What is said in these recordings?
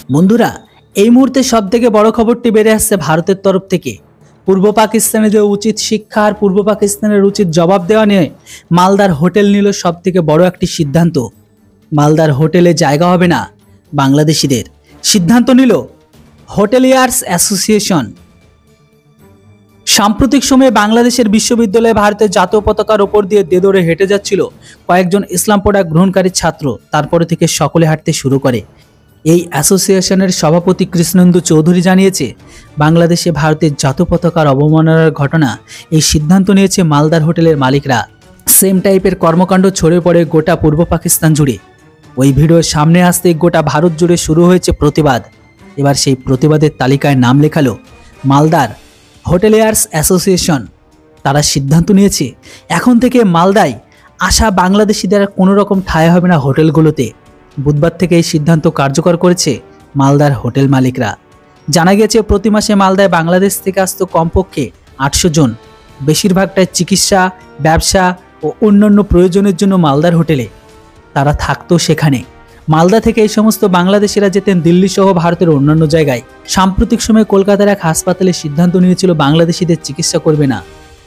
বন্ধুরা, এই মুহূর্তে সবথেকে বড় খবরটি বেরিয়ে আসছে ভারতের তরফ থেকে। পূর্ব পাকিস্তানে যে উচিত শিক্ষা আর পূর্ব পাকিস্তানের উচিত জবাব দেওয়া নিয়ে মালদার হোটেল নিল সবথেকে বড় একটি সিদ্ধান্ত। মালদার হোটেলে জায়গা হবে না বাংলাদেশিদের, সিদ্ধান্ত নিল হোটেলিয়ার্স অ্যাসোসিয়েশন। সাম্প্রতিক সময়ে বাংলাদেশের বিশ্ববিদ্যালয়ে ভারতের জাতীয় পতাকার ওপর দিয়ে দেদরে হেঁটে যাচ্ছিল কয়েকজন ইসলাম পড়া গ্রহণকারী ছাত্র। তারপরে থেকে সকলে হাঁটতে শুরু করে। এই অ্যাসোসিয়েশনের সভাপতি কৃষ্ণেন্দু চৌধুরী জানিয়েছে, বাংলাদেশে ভারতের জাতীয় পতাকার অবমাননার ঘটনা, এই সিদ্ধান্ত নিয়েছে মালদার হোটেলের মালিকরা। সেম টাইপের কর্মকাণ্ড ছড়িয়ে পড়ে গোটা পূর্ব পাকিস্তান জুড়ে। ওই ভিডিওর সামনে আসতেই গোটা ভারত জুড়ে শুরু হয়েছে প্রতিবাদ। এবার সেই প্রতিবাদের তালিকায় নাম লেখালো মালদার হোটেলিয়ার্স অ্যাসোসিয়েশন। তারা সিদ্ধান্ত নিয়েছে, এখন থেকে মালদায় আসা বাংলাদেশিদের কোনো রকম ঠাঁই হবে না হোটেলগুলোতে। বুধবার থেকে এই সিদ্ধান্ত কার্যকর করেছে মালদার হোটেল মালিকরা। জানা গেছে, প্রতি মাসে মালদায় বাংলাদেশ থেকে আসতো কমপক্ষে 800 জন। বেশিরভাগটাই চিকিৎসা, ব্যবসা ও অন্যান্য প্রয়োজনের জন্য মালদার হোটেলে তারা থাকতো। সেখানে মালদা থেকে এই সমস্ত বাংলাদেশিরা যেতেন দিল্লি সহ ভারতের অন্যান্য জায়গায়। সাম্প্রতিক সময়ে কলকাতার এক হাসপাতালে সিদ্ধান্ত নিয়েছিল বাংলাদেশিদের চিকিৎসা করবে না।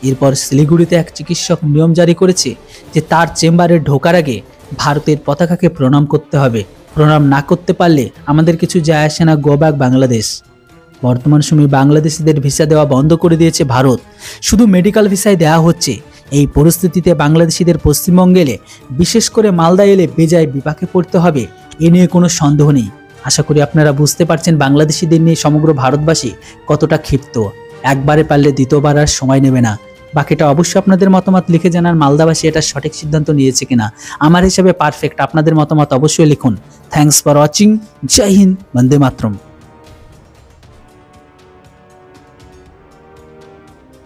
এরপর শিলিগুড়িতে এক চিকিৎসক নিয়ম জারি করেছে যে তার চেম্বারে ঢোকার আগে ভারতের পতাকাকে প্রণাম করতে হবে। প্রণাম না করতে পারলে আমাদের কিছু যায় আসে না, গো ব্যাক বাংলাদেশ। বর্তমান সময়ে বাংলাদেশিদের ভিসা দেওয়া বন্ধ করে দিয়েছে ভারত, শুধু মেডিকেল ভিসায় দেওয়া হচ্ছে। এই পরিস্থিতিতে বাংলাদেশিদের পশ্চিমবঙ্গে এলে, বিশেষ করে মালদা এলে বেজায় বিপাকে পড়তে হবে, এ নিয়ে কোনো সন্দেহ নেই। আশা করি আপনারা বুঝতে পারছেন বাংলাদেশিদের নিয়ে সমগ্র ভারতবাসী কতটা ক্ষিপ্ত। একবারে পারলে দ্বিতীয়বার আর সময় নেবে না। বাকিটা অবশ্যই আপনাদের মতামত লিখে জানান, মালদাবাসী এটা সঠিক সিদ্ধান্ত নিয়েছে কিনা। আমার হিসাবে পারফেক্ট, আপনাদের মতামত অবশ্যই লিখুন। Thanks for watching. জয় হিন্দ, বন্দে মাতরম।